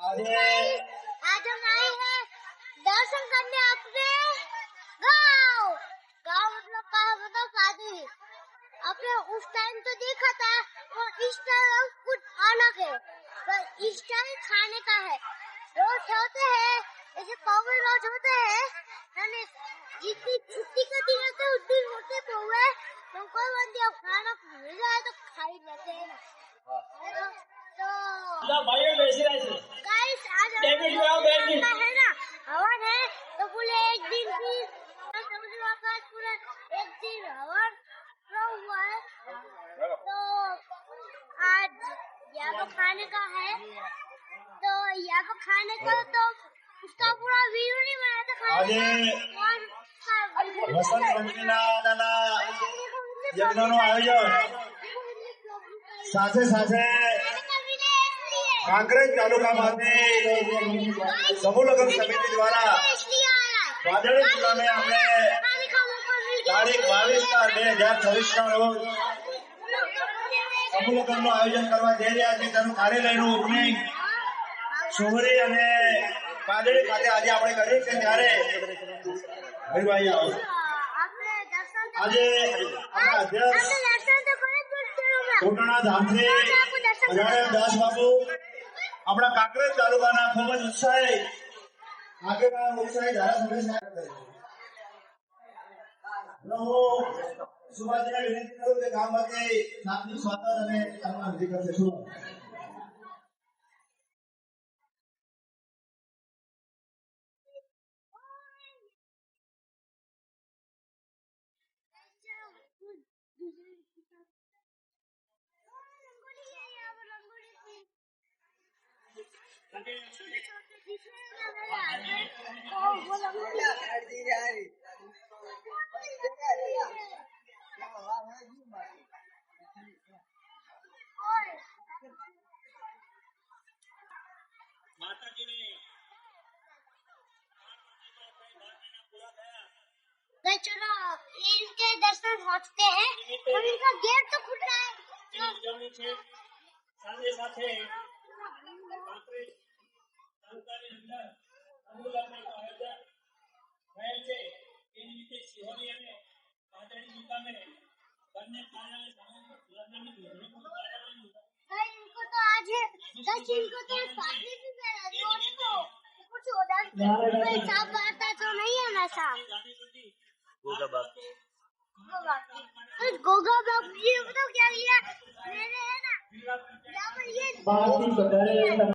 आज हम आए हैं दर्शन करने अपने गाँव। गाँव मतलब कहाँ मतलब शादी। आपने उस टाइम तो देखा था और इस टाइम कुछ अलग है। तो इस टाइम खाने का है। रोज होते हैं जैसे पौवे रोज होते हैं। मैंने जितनी छुट्टी का दिन होते उस दिन होते पौवे। तो कोई बंदी अब खाना मिल जाए तो खा ही लेते हैं ना। तो गाइस आज है ना हवन है तो पूरे एक दिन की पूरा एक दिन हवन हुआ है। तो आज यहाँ को खाने का है। तो यहाँ को खाने का तो उसका पूरा वीडियो नहीं बनाया था खाने का। वसंत पंचमीना यज्ञનું આયોજન સાથે સાથે કાંકરેજ તાલુકામાંથી સમૂહ લગ્ન સમિતિ દ્વારા વાદળી જિલ્લાને આપણે તારીખ 22/2/2026 રોજ સમૂહ લગ્નનું આયોજન કરવા જઈ રહ્યા છે. તેનું કાર્યાલયનું ઓપનિંગ સુમરી અને વાદળી ખાતે આજે આપણે કરીએ છીએ. ત્યારે ભાઈ આવો આજે આપણા અધ્યક્ષ કોટણા ધામથી દાસ બાબુ આપણા કાંકરેજ તાલુકાના ખૂબ જ ઉત્સાહી આગેવાન ઉત્સાહી ધારાસભ્ય સુભાષજીને વિનંતી કરું કે ગામમાંથી શાંતિ સ્વાગત અને વિધિ કરશે. શું चलो इनके दर्शन होते हैं और इनका गेट तो खुल रहा है। इनको तो आज इनको तो शादी भी करा दी और इनको कुछ ऑर्डर साफ आता तो नहीं है ना साफ गोगा बाप ये बताओ क्या किया मैंने है ना ये